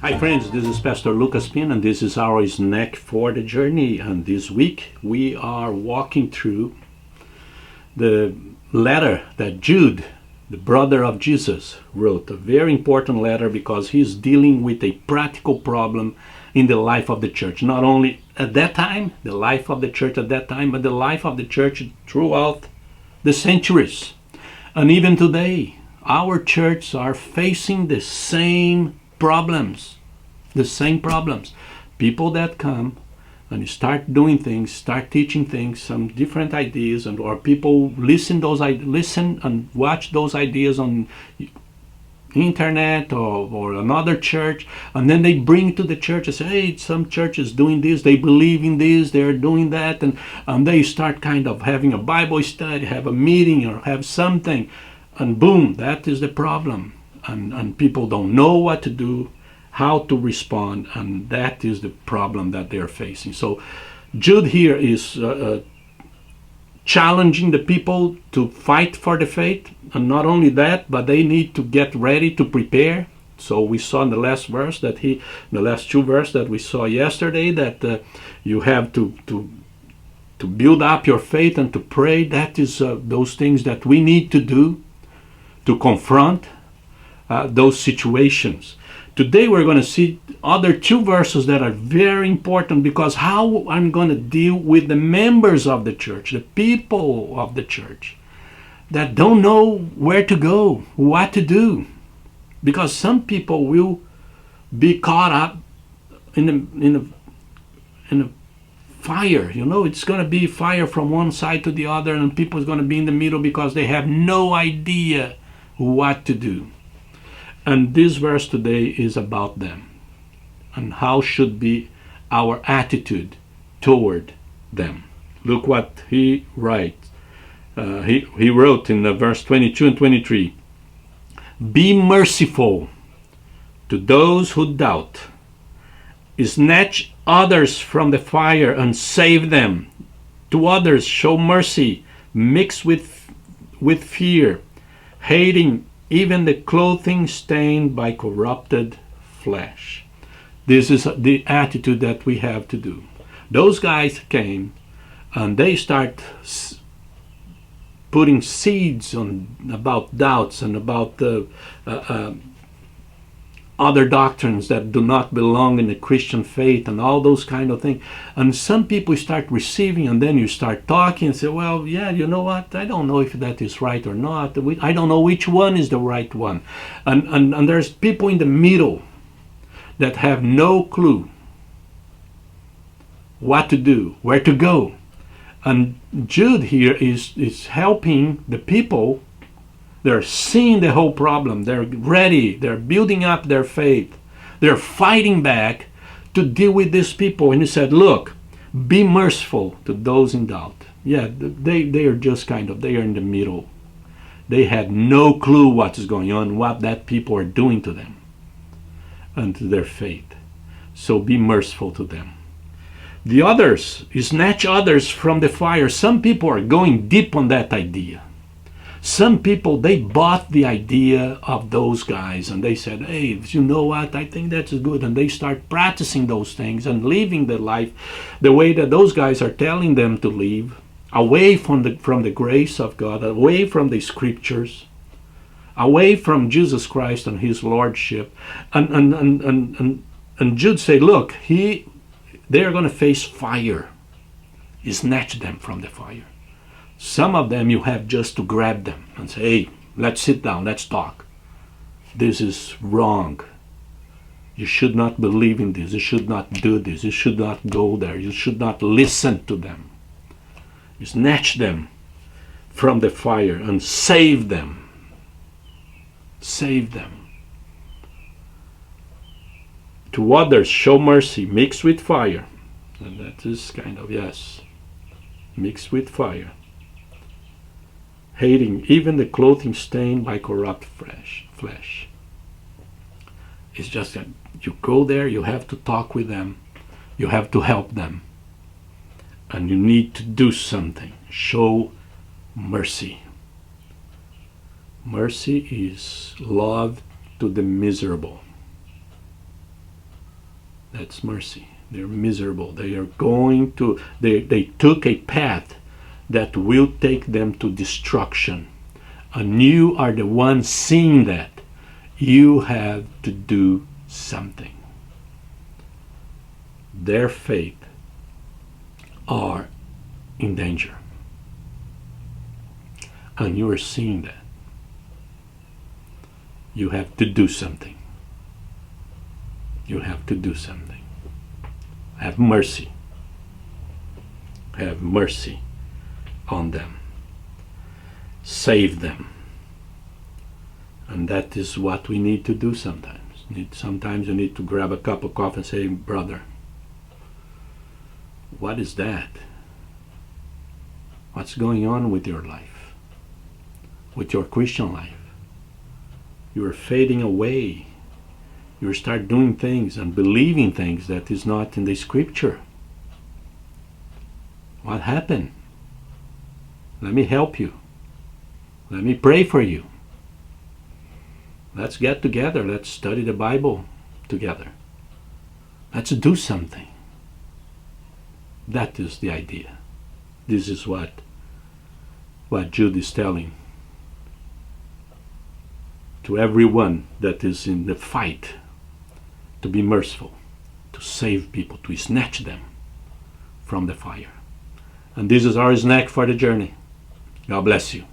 Hi friends, this is Pastor Lucas Pin and this is our snack for the journey. And this week we are walking through the letter that Jude, the brother of Jesus, wrote. A very important letter because he's dealing with a practical problem in the life of the church. Not only at that time, the life of the church at that time, but the life of the church throughout the centuries. And even today, our churches are facing the same problems. People that come and start doing things, start teaching things, some different ideas, and or people listen and watch those ideas on internet or another church, and then they bring to the church and say, hey, some church is doing this, they believe in this, they're doing that, and they start kind of having a Bible study, have a meeting or have something, and boom, that is the problem. And people don't know what to do, how to respond, and that is the problem that they're facing. So Jude here is challenging the people to fight for the faith, and not only that, but they need to get ready to prepare. So we saw in the last verse that the last two verses that we saw yesterday, that you have to build up your faith and to pray. That is those things that we need to do to confront those situations. Today we're going to see other two verses that are very important, because how I'm going to deal with the members of the church, the people of the church that don't know where to go, what to do. Because some people will be caught up in a fire. You know, it's going to be fire from one side to the other, and people is going to be in the middle because they have no idea what to do. And this verse today is about them and how should be our attitude toward them. Look what he writes. He wrote in verse 22 and 23, be merciful to those who doubt, snatch others from the fire and save them. To others show mercy mixed with fear, hating even the clothing stained by corrupted flesh. This is the attitude that we have to do. Those guys came and they start putting seeds on about doubts and about other doctrines that do not belong in the Christian faith and all those kind of things. And some people start receiving, and then you start talking and say, well, yeah, you know what? I don't know if that is right or not. I don't know which one is the right one. And there's people in the middle that have no clue what to do, where to go. And Jude here is helping the people. They're seeing the whole problem. They're ready. They're building up their faith. They're fighting back to deal with these people. And he said, look, be merciful to those in doubt. Yeah, they are just they are in the middle. They had no clue what is going on, what that people are doing to them and to their faith. So be merciful to them. The others, snatch others from the fire. Some people are going deep on that idea. Some people, they bought the idea of those guys and they said, hey, you know what, I think that's good. And they start practicing those things and living their life the way that those guys are telling them to live, away from the grace of God, away from the scriptures, away from Jesus Christ and his lordship. And Jude say, look, they are going to face fire. Snatch them from the fire. Some of them you have just to grab them and say, hey, let's sit down, let's talk. This is wrong. You should not believe in this. You should not do this. You should not go there. You should not listen to them. You snatch them from the fire and save them. Save them. To others show mercy mixed with fire. And that is yes, mixed with fire. Hating even the clothing stained by corrupt flesh. It's just that you go there, you have to talk with them, you have to help them, and you need to do something. Show mercy. Mercy is love to the miserable. That's mercy. They're miserable. They are going to, they took a path that will take them to destruction. And you are the one seeing that. You have to do something. Their faith are in danger. And you are seeing that. You have to do something. You have to do something. Have mercy. Have mercy on them. Save them. And that is what we need to do sometimes. Sometimes you need to grab a cup of coffee and say, brother, what is that? What's going on with your life? With your Christian life? You are fading away. You start doing things and believing things that is not in the scripture. What happened? Let me help you. Let me pray for you. Let's get together. Let's study the Bible together. Let's do something. That is the idea. This is what Jude is telling to everyone that is in the fight to be merciful, to save people, to snatch them from the fire. And this is our snack for the journey. God bless you.